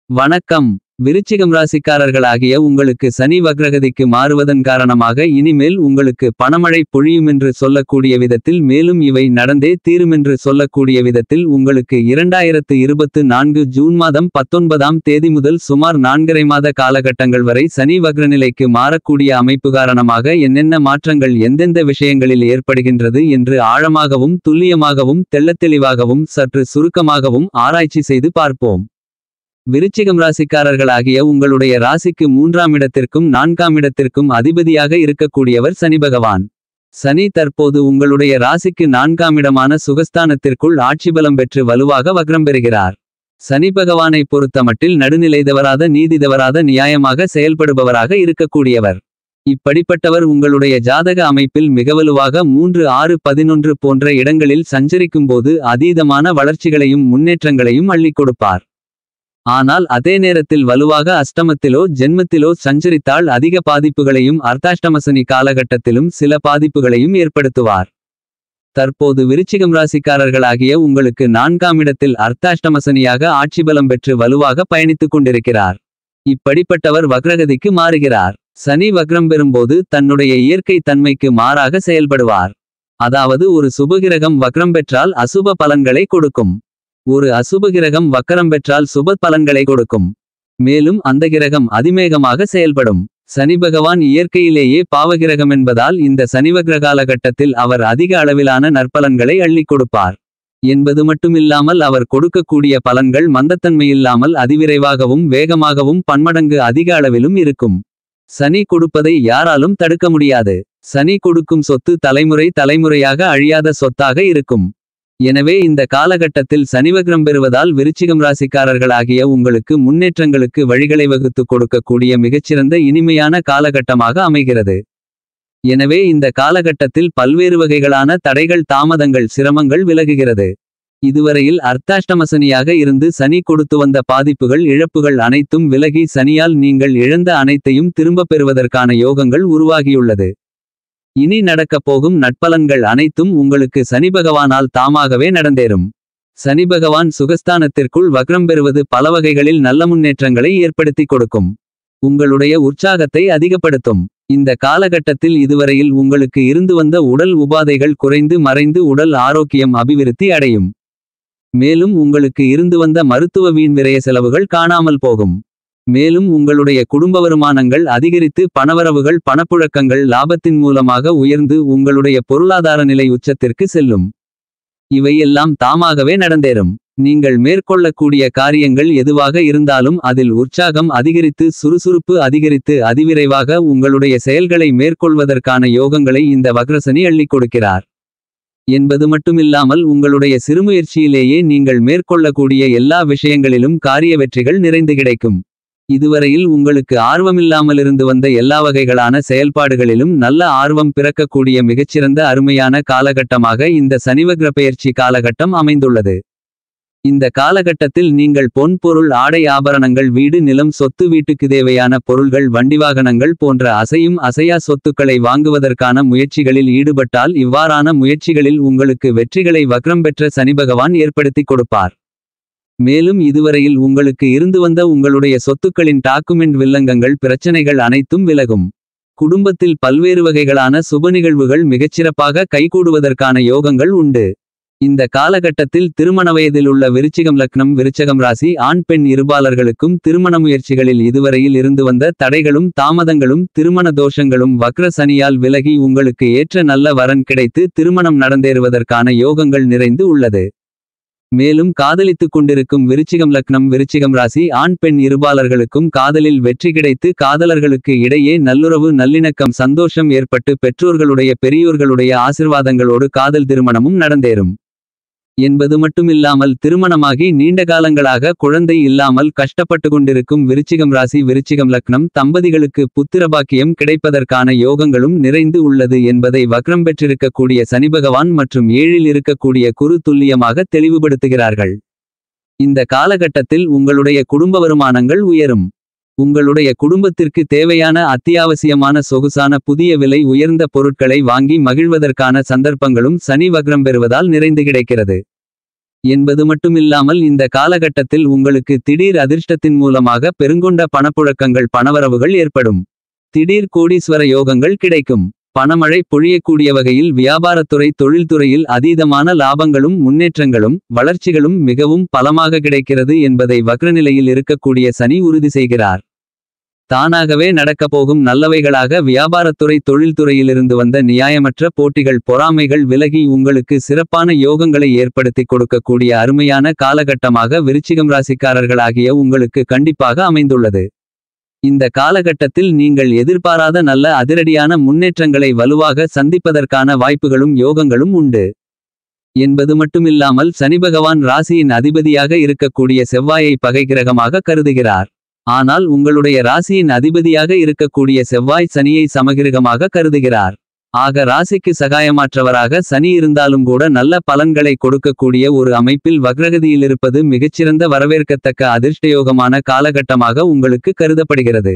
வணக்கம். விருச்சிகம் ராசிக்காரர்களாகிய உங்களுக்கு சனி வக்ரகதிக்கு மாறுவதன் காரணமாக இனிமேல் உங்களுக்கு பணமழை பொழியுமென்று சொல்லக்கூடிய விதத்தில், மேலும் இவை நடந்தே தீருமென்று சொல்லக்கூடிய விதத்தில் உங்களுக்கு 2024 ஜூன் மாதம் 19ஆம் தேதி முதல் சுமார் 4½ மாத காலகட்டங்கள் வரை சனி வக்ரநிலைக்கு மாறக்கூடிய அமைப்பு காரணமாக என்னென்ன மாற்றங்கள் எந்தெந்த விஷயங்களில் ஏற்படுகின்றது என்று ஆழமாகவும் துல்லியமாகவும் தெள்ளத்தெளிவாகவும் சற்று சுருக்கமாகவும் ஆராய்ச்சி செய்து பார்ப்போம். விருச்சிகம் ராசிக்காரர்களாகிய உங்களுடைய ராசிக்கு 3ஆம் இடத்திற்கும் 4ஆம் இடத்திற்கும் அதிபதியாக இருக்கக்கூடியவர் சனி பகவான். சனி தற்போது உங்களுடைய ராசிக்கு 4ஆம் இடமான சுகஸ்தானத்திற்குள் ஆட்சிபலம் பெற்று வலுவாக வக்ரம் பெறுகிறார். சனி பகவானை பொறுத்தமட்டில் நடுநிலை தவறாத நீதி தவறாத நியாயமாக செயல்படுபவராக இருக்கக்கூடியவர். இப்படிப்பட்டவர் உங்களுடைய ஜாதக அமைப்பில் மிகவலுவாக 3, 6, 11 போன்ற இடங்களில் சஞ்சரிக்கும்போது அதீதமான வளர்ச்சிகளையும் முன்னேற்றங்களையும் அள்ளிக் கொடுப்பார். ஆனால் அதே நேரத்தில் வலுவாக அஷ்டமத்திலோ ஜென்மத்திலோ சஞ்சரித்தால் அதிக பாதிப்புகளையும் அர்த்தாஷ்டமசனி காலகட்டத்திலும் சில பாதிப்புகளையும் ஏற்படுத்துவார். தற்போது விருச்சிகம் ராசிக்காரர்களாகிய உங்களுக்கு 4ஆம் இடத்தில் அர்த்தாஷ்டமசனியாக ஆட்சிபலம் பெற்று வலுவாக பயணித்துக் கொண்டிருக்கிறார். இப்படிப்பட்டவர் வக்ரகதிக்கு மாறுகிறார். சனி வக்ரம் பெறும்போது தன்னுடைய இயற்கை தன்மைக்கு மாறாக செயல்படுவார். அதாவது ஒரு சுபகிரகம் வக்ரம் பெற்றால் அசுப பலன்களை கொடுக்கும். ஒரு அசுபகிரகம் வக்கரம் பெற்றால் சுப பலன்களை கொடுக்கும். மேலும் அந்த கிரகம் அதிவேகமாக செயல்படும். சனி பகவான் இயற்கையிலேயே பாவகிரகம் என்பதால் இந்த சனிவக்ர காலகட்டத்தில் அவர் அதிக அளவிலான நற்பலன்களை அள்ளிக் கொடுப்பார் என்பது மட்டுமில்லாமல் அவர் கொடுக்கக்கூடிய பலன்கள் மந்தத்தன்மையில்லாமல் அதிவிரைவாகவும் வேகமாகவும் பன்மடங்கு அதிக அளவிலும் இருக்கும். சனி கொடுப்பதை யாராலும் தடுக்க முடியாது. சனி கொடுக்கும் சொத்து தலைமுறை தலைமுறையாக அழியாத சொத்தாக இருக்கும். எனவே இந்த காலகட்டத்தில் சனிவக்ரம் பெறுவதால் விருச்சிகம் ராசிக்காரர்களாகிய உங்களுக்கு முன்னேற்றங்களுக்கு வழிகளை வகுத்து கொடுக்கக்கூடிய மிகச்சிறந்த இனிமையான காலகட்டமாக அமைகிறது. எனவே இந்த காலகட்டத்தில் பல்வேறு வகைகளான தடைகள் தாமதங்கள் சிரமங்கள் விலகுகிறது. இதுவரையில் அர்த்தாஷ்டமசனியாக இருந்து சனி கொடுத்து வந்த பாதிப்புகள் இழப்புகள் அனைத்தும் விலகி சனியால் நீங்கள் இழந்த அனைத்தையும் திரும்பப் பெறுவதற்கான யோகங்கள் உருவாகியுள்ளது. இனி நடக்கப் போகும் நட்பலன்கள் அனைத்தும் உங்களுக்கு சனி பகவானால் தாமாகவே நடந்தேறும். சனி பகவான் சுகஸ்தானத்திற்குள் வக்ரம் பெறுவது பல வகைகளில் நல்ல முன்னேற்றங்களை ஏற்படுத்தி கொடுக்கும். உங்களுடைய உற்சாகத்தை அதிகப்படுத்தும். இந்த காலகட்டத்தில் இதுவரையில் உங்களுக்கு இருந்து வந்த உடல் உபாதைகள் குறைந்து மறைந்து உடல் ஆரோக்கியம் அபிவிருத்தி அடையும். மேலும் உங்களுக்கு இருந்து வந்த மருத்துவ வீண் விரய செலவுகள் காணாமல் போகும். மேலும் உங்களுடைய குடும்ப வருமானங்கள் அதிகரித்து பணவரவுகள் பணப்புழக்கங்கள் லாபத்தின் மூலமாக உயர்ந்து உங்களுடைய பொருளாதார நிலை உச்சத்திற்கு செல்லும். இவையெல்லாம் தாமாகவே நடந்தேறும். நீங்கள் மேற்கொள்ளக்கூடிய காரியங்கள் எதுவாக இருந்தாலும் அதில் உற்சாகம் அதிகரித்து சுறுசுறுப்பு அதிகரித்து அதிவிரைவாக உங்களுடைய செயல்களை மேற்கொள்வதற்கான யோகங்களை இந்த வக்ரசனி அள்ளிக் கொடுக்கிறார் என்பது மட்டுமில்லாமல் உங்களுடைய சிறுமுயற்சியிலேயே நீங்கள் மேற்கொள்ளக்கூடிய எல்லா விஷயங்களிலும் காரிய வெற்றிகள் நிறைந்து கிடைக்கும். இதுவரையில் உங்களுக்கு ஆர்வமில்லாமலிருந்து வந்த எல்லா வகைகளான செயல்பாடுகளிலும் நல்ல ஆர்வம் பிறக்கக்கூடிய மிகச்சிறந்த அருமையான காலகட்டமாக இந்த சனிவக்ர பெயர்ச்சி காலகட்டம் அமைந்துள்ளது. இந்த காலகட்டத்தில் நீங்கள் பொன் பொருள் ஆடை ஆபரணங்கள் வீடு நிலம் சொத்து வீட்டுக்கு தேவையான பொருள்கள் வண்டிவாகனங்கள் போன்ற அசையும் அசையா சொத்துக்களை வாங்குவதற்கான முயற்சிகளில் ஈடுபட்டால் இவ்வாறான முயற்சிகளில் உங்களுக்கு வெற்றிகளை வக்ரம் பெற்ற சனிபகவான் ஏற்படுத்தி கொடுப்பார். மேலும் இதுவரையில் உங்களுக்கு இருந்து வந்த உங்களுடைய சொத்துக்களின் டாக்குமெண்ட் வில்லங்கங்கள் பிரச்சனைகள் அனைத்தும் விலகும். குடும்பத்தில் பல்வேறு வகைகளான சுப நிகழ்வுகள் மிகச்சிறப்பாக கைகூடுவதற்கான யோகங்கள் உண்டு. இந்த காலகட்டத்தில் திருமண வயதில் உள்ள விருச்சிகம் லக்னம் விருச்சகம் ராசி ஆண் பெண் இருபாலர்களுக்கும் திருமண முயற்சிகளில் இதுவரையில் இருந்து வந்த தடைகளும் தாமதங்களும் திருமண தோஷங்களும் வக்ர சனியால் விலகி உங்களுக்கு ஏற்ற நல்ல வரன் கிடைத்து திருமணம் நடந்தேறுவதற்கான யோகங்கள் நிறைந்து உள்ளது. மேலும் காதலித்துக் கொண்டிருக்கும் விருச்சிகம் லக்னம் விருச்சிகம் ராசி ஆண் பெண் இருபாலர்களுக்கும் காதலில் வெற்றி கிடைத்து காதலர்களுக்கு இடையே நல்லுறவு நல்லிணக்கம் சந்தோஷம் ஏற்பட்டு பெற்றோர்களுடைய பெரியோர்களுடைய ஆசிர்வாதங்களோடு காதல் திருமணமும் நடந்தேறும் என்பது மட்டுமில்லாமல் திருமணமாகி நீண்ட காலங்களாக குழந்தை இல்லாமல் கஷ்டப்பட்டு கொண்டிருக்கும் விருச்சிகம் ராசி விருச்சிகம் லக்னம் தம்பதிகளுக்கு புத்திரபாக்கியம் கிடைப்பதற்கான யோகங்களும் நிறைந்து உள்ளது என்பதை வக்ரம் பெற்றிருக்கக்கூடிய சனிபகவான் மற்றும் 7இல் இருக்கக்கூடிய குரு துல்லியமாக தெளிவுபடுத்துகிறார்கள். இந்த காலகட்டத்தில் உங்களுடைய குடும்ப வருமானங்கள் உயரும். உங்களுடைய குடும்பத்திற்கு தேவையான அத்தியாவசியமான சொகுசான புதிய விலை உயர்ந்த பொருட்களை வாங்கி மகிழ்வதற்கான சந்தர்ப்பங்களும் சனி வக்ரம் பெறுவதால் நிறைந்து கிடைக்கிறது. என்பது மட்டுமில்லாமல் இந்த காலகட்டத்தில் உங்களுக்கு திடீர் அதிர்ஷ்டத்தின் மூலமாக பெருங்கொண்ட பணப்புழக்கங்கள் பணவரவுகள் ஏற்படும். திடீர் கோடீஸ்வர யோகங்கள் கிடைக்கும். பணமழை பொழியக்கூடிய வகையில் வியாபாரத்துறை தொழில்துறையில் அதீதமான லாபங்களும் முன்னேற்றங்களும் வளர்ச்சிகளும் மிகவும் பலமாக கிடைக்கிறது என்பதை வக்ரநிலையில் இருக்கக்கூடிய சனி உறுதி செய்கிறார். தானாகவே நடக்கப்போகும் நல்லவைகளாக வியாபாரத்துறை தொழில்துறையிலிருந்து வந்த நியாயமற்ற போட்டிகள் பொறாமைகள் விலகி உங்களுக்கு சிறப்பான யோகங்களை ஏற்படுத்தி கொடுக்கக்கூடிய அருமையான காலகட்டமாக விருச்சிகம் ராசிக்காரர்களாகிய உங்களுக்கு கண்டிப்பாக அமைந்துள்ளது. இந்த காலகட்டத்தில் நீங்கள் எதிர்பாராத நல்ல அதிரடியான முன்னேற்றங்களை வலுவாக சந்திப்பதற்கான வாய்ப்புகளும் யோகங்களும் உண்டு. என்பது மட்டுமில்லாமல் சனிபகவான் ராசியின் அதிபதியாக இருக்கக்கூடிய செவ்வாயை பகை கிரகமாக கருதுகிறார். ஆனால் உங்களுடைய ராசியின் அதிபதியாக இருக்கக்கூடிய செவ்வாய் சனியை சமகிரகமாக கருதுகிறார். ஆக ராசிக்கு சகாயமாற்றவராக சனி இருந்தாலும் கூட நல்ல பலன்களை கொடுக்கக்கூடிய ஒரு அமைப்பில் வக்ரகதியிலிருப்பது மிகச்சிறந்த வரவேற்கத்தக்க அதிர்ஷ்டயோகமான காலகட்டமாக உங்களுக்கு கருதப்படுகிறது.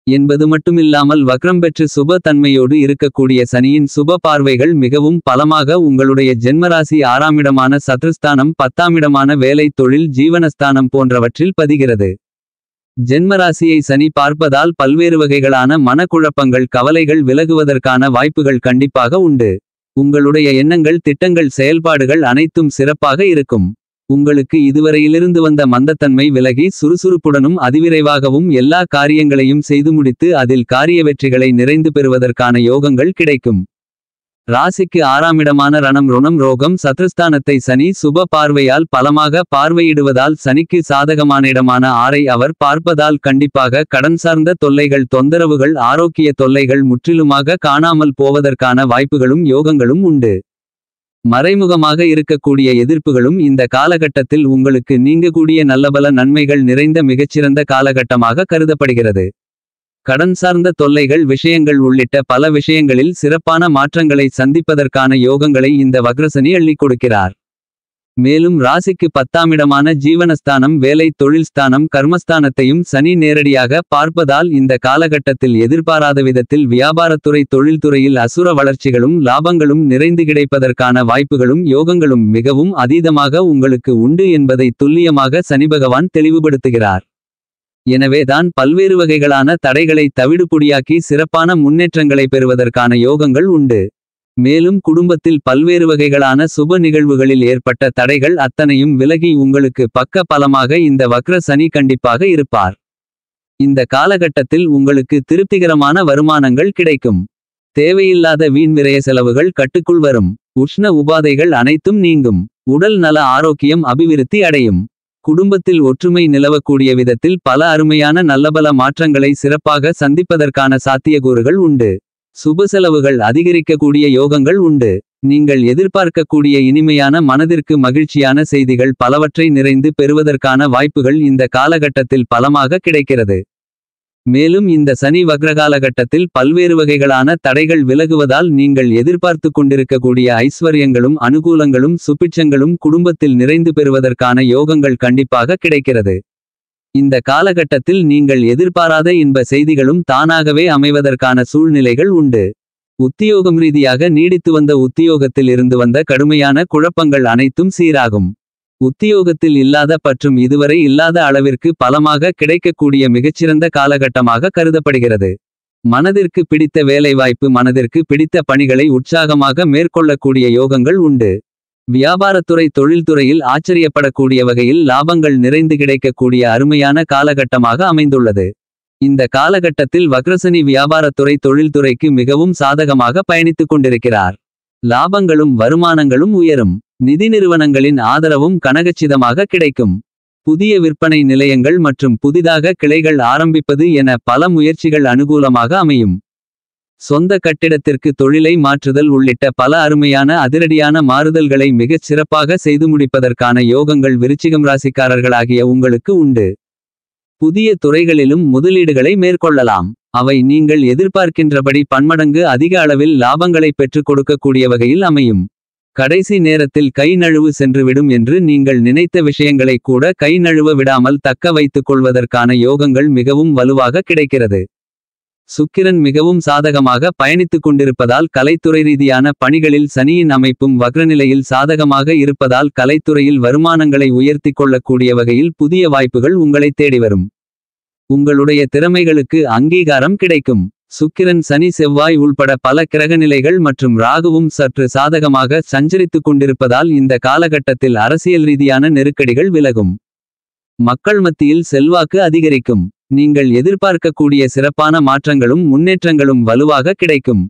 என்பது மட்டுமில்லாமல் வக்ரம் பெற்று சுப தன்மையோடு இருக்கக்கூடிய சனியின் சுப பார்வைகள் மிகவும் பலமாக உங்களுடைய ஜென்மராசி 6ஆமிடமான சத்ருஸ்தானம் 10ஆமிடமான வேலை தொழில் ஜீவனஸ்தானம் போன்றவற்றில் பதிகிறது. ஜென்மராசியை சனி பார்ப்பதால் பல்வேறு வகைகளான மனக்குழப்பங்கள் கவலைகள் விலகுவதற்கான வாய்ப்புகள் கண்டிப்பாக உண்டு. உங்களுடைய எண்ணங்கள் திட்டங்கள் செயல்பாடுகள் அனைத்தும் சிறப்பாக இருக்கும். உங்களுக்கு இதுவரையிலிருந்து வந்த மந்தத்தன்மை விலகி சுறுசுறுப்புடனும் அதிவிரைவாகவும் எல்லா காரியங்களையும் செய்து முடித்து அதில் காரிய வெற்றிகளை நிறைந்து பெறுவதற்கான யோகங்கள் கிடைக்கும். ராசிக்கு 6ஆமிடமான ரணம் ருணம் ரோகம் சத்ருஸ்தானத்தை சனி சுப பார்வையால் பலமாக பார்வையிடுவதால் சனிக்கு சாதகமான இடமான 6ஐ அவர் பார்ப்பதால் கண்டிப்பாக கடன் சார்ந்த தொல்லைகள் தொந்தரவுகள் ஆரோக்கிய தொல்லைகள் முற்றிலுமாக காணாமல் போவதற்கான வாய்ப்புகளும் யோகங்களும் உண்டு. மறைமுகமாக இருக்கக்கூடிய எதிர்ப்புகளும் இந்த காலகட்டத்தில் உங்களுக்கு நீங்கக்கூடிய நல்லபல நன்மைகள் நிறைந்த மிகச்சிறந்த காலகட்டமாக கருதப்படுகிறது. கடன் சார்ந்த தொல்லைகள் விஷயங்கள் உள்ளிட்ட பல விஷயங்களில் சிறப்பான மாற்றங்களை சந்திப்பதற்கான யோகங்களை இந்த வக்ரசனி அள்ளிக் கொடுக்கிறார். மேலும் ராசிக்கு 10ஆமிடமான ஜீவனஸ்தானம் வேலை தொழில்ஸ்தானம் கர்மஸ்தானத்தையும் சனி நேரடியாக பார்ப்பதால் இந்த காலகட்டத்தில் எதிர்பாராத விதத்தில் வியாபாரத்துறை தொழில்துறையில் அசுர வளர்ச்சிகளும் லாபங்களும் நிறைந்து கிடைப்பதற்கான வாய்ப்புகளும் யோகங்களும் மிகவும் அதீதமாக உங்களுக்கு உண்டு என்பதை துல்லியமாக சனிபகவான் தெளிவுபடுத்துகிறார். எனவேதான் பல்வேறு வகைகளான தடைகளை தவிடுபொடியாக்கி சிறப்பான முன்னேற்றங்களை பெறுவதற்கான யோகங்கள் உண்டு. மேலும் குடும்பத்தில் பல்வேறு வகைகளான சுப நிகழ்வுகளில் ஏற்பட்ட தடைகள் அத்தனையும் விலகி உங்களுக்கு பக்க பலமாக இந்த வக்ர சனி கண்டிப்பாக இருப்பார். இந்த காலகட்டத்தில் உங்களுக்கு திருப்திகரமான வருமானங்கள் கிடைக்கும். தேவையில்லாத வீண் விரய செலவுகள் கட்டுக்குள் வரும். உஷ்ண உபாதைகள் அனைத்தும் நீங்கும். உடல் நல ஆரோக்கியம் அபிவிருத்தி அடையும். குடும்பத்தில் ஒற்றுமை நிலவக்கூடிய விதத்தில் பல அருமையான நல்லபல மாற்றங்களை சிறப்பாக சந்திப்பதற்கான சாத்தியக்கூறுகள் உண்டு. சுப செலவுகள் அதிகரிக்கக்கூடிய யோகங்கள் உண்டு. நீங்கள் எதிர்பார்க்கக்கூடிய இனிமையான மனதிற்கு மகிழ்ச்சியான செய்திகள் பலவற்றை நிறைந்து பெறுவதற்கான வாய்ப்புகள் இந்த காலகட்டத்தில் பலமாக கிடைக்கிறது. மேலும் இந்த சனி வக்ரகாலகட்டத்தில் பல்வேறு வகைகளான தடைகள் விலகுவதால் நீங்கள் எதிர்பார்த்து கொண்டிருக்கக்கூடிய ஐஸ்வர்யங்களும் அனுகூலங்களும் சுபிட்சங்களும் குடும்பத்தில் நிறைந்து பெறுவதற்கான யோகங்கள் கண்டிப்பாக கிடைக்கிறது. இந்த காலகட்டத்தில் நீங்கள் எதிர்பாராத இன்ப செய்திகளும் தானாகவே அமைவதற்கான சூழ்நிலைகள் உண்டு. உத்தியோகம் ரீதியாக நீடித்து வந்த உத்தியோகத்தில் இருந்து வந்த கடுமையான குழப்பங்கள் அனைத்தும் சீராகும். உத்தியோகத்தில் இல்லாத பற்றும் இதுவரை இல்லாத அளவிற்கு பலமாக கிடைக்கக்கூடிய மிகச்சிறந்த காலகட்டமாக கருதப்படுகிறது. மனதிற்கு பிடித்த வேலைவாய்ப்பு மனதிற்கு பிடித்த பணிகளை உற்சாகமாக மேற்கொள்ளக்கூடிய யோகங்கள் உண்டு. வியாபாரத்துறை தொழில்துறையில் ஆச்சரியப்படக்கூடிய வகையில் லாபங்கள் நிறைந்து கிடைக்கக்கூடிய அருமையான காலகட்டமாக அமைந்துள்ளது. இந்த காலகட்டத்தில் வக்ரசனி வியாபாரத்துறை தொழில்துறைக்கு மிகவும் சாதகமாக பயணித்துக் கொண்டிருக்கிறார். லாபங்களும் வருமானங்களும் உயரும். நிதி நிறுவனங்களின் ஆதரவும் கனகச்சிதமாக கிடைக்கும். புதிய விற்பனை நிலையங்கள் மற்றும் புதிதாக கிளைகள் ஆரம்பிப்பது என பல முயற்சிகள் அனுகூலமாக அமையும். சொந்த கட்டிடத்திற்கு தொழிலை மாற்றுதல் உள்ளிட்ட பல அருமையான அதிரடியான மாறுதல்களை மிகச் சிறப்பாக செய்து முடிப்பதற்கான யோகங்கள் விருச்சிகம் ராசிக்காரர்களாகிய உங்களுக்கு உண்டு. புதிய துறைகளிலும் முதலீடுகளை மேற்கொள்ளலாம். அவை நீங்கள் எதிர்பார்க்கின்றபடி பன்மடங்கு அதிக அளவில் லாபங்களை பெற்றுக் கொடுக்கக்கூடிய வகையில் அமையும். கடைசி நேரத்தில் கை நழுவு சென்றுவிடும் என்று நீங்கள் நினைத்த விஷயங்களை கூட கை நழுவ விடாமல் தக்க வைத்துக் கொள்வதற்கான யோகங்கள் மிகவும் வலுவாக கிடைக்கிறது. சுக்கிரன் மிகவும் சாதகமாக பயணித்துக் கொண்டிருப்பதால் கலைத்துறை ரீதியான பணிகளில் சனியின் அமைப்பும் வக்ரநிலையில் சாதகமாக இருப்பதால் கலைத்துறையில் வருமானங்களை உயர்த்திக் கொள்ளக்கூடிய வகையில் புதிய வாய்ப்புகள் உங்களை தேடி வரும். உங்களுடைய திறமைகளுக்கு அங்கீகாரம் கிடைக்கும். சுக்கிரன் சனி செவ்வாய் உள்பட பல கிரகநிலைகள் மற்றும் ராகுவும் சற்று சாதகமாக சஞ்சரித்துக் கொண்டிருப்பதால் இந்த காலகட்டத்தில் அரசியல் ரீதியான நெருக்கடிகள் விலகும். மக்கள் மத்தியில் செல்வாக்கு அதிகரிக்கும். நீங்கள் எதிர்பார்க்கக்கூடிய சிறப்பான மாற்றங்களும் முன்னேற்றங்களும் வலுவாக கிடைக்கும்.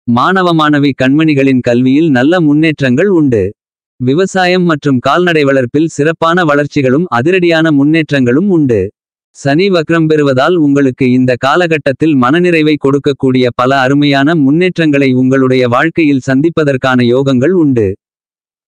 மாணவ மாணவி கண்மணிகளின் கல்வியில் நல்ல முன்னேற்றங்கள் உண்டு. விவசாயம் மற்றும் கால்நடை வளர்ப்பில் சிறப்பான வளர்ச்சிகளும் அதிரடியான முன்னேற்றங்களும் உண்டு. சனி வக்ரம் பெறுவதால் உங்களுக்கு இந்த காலகட்டத்தில் மனநிறைவை கொடுக்கக்கூடிய பல அருமையான முன்னேற்றங்களை உங்களுடைய வாழ்க்கையில் சந்திப்பதற்கான யோகங்கள் உண்டு.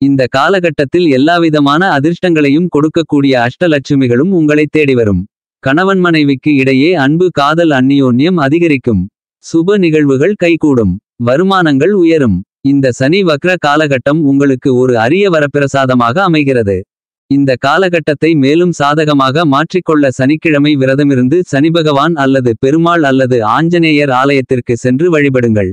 இந்த காலகட்டத்தில் எல்லாவிதமான அதிர்ஷ்டங்களையும் கொடுக்கக்கூடிய அஷ்டலட்சுமிகளும் உங்களை தேடி வரும். கணவன் மனைவிக்கு இடையே அன்பு காதல் அந்நியோன்யம் அதிகரிக்கும். சுப நிகழ்வுகள் கைகூடும். வருமானங்கள் உயரும். இந்த சனி வக்ர காலகட்டம் உங்களுக்கு ஒரு அரிய வரப்பிரசாதமாக அமைகிறது. இந்த காலகட்டத்தை மேலும் சாதகமாக மாற்றிக்கொள்ள சனிக்கிழமை விரதமிருந்து சனிபகவான் அல்லது பெருமாள் அல்லது ஆஞ்சநேயர் ஆலயத்திற்கு சென்று வழிபடுங்கள்.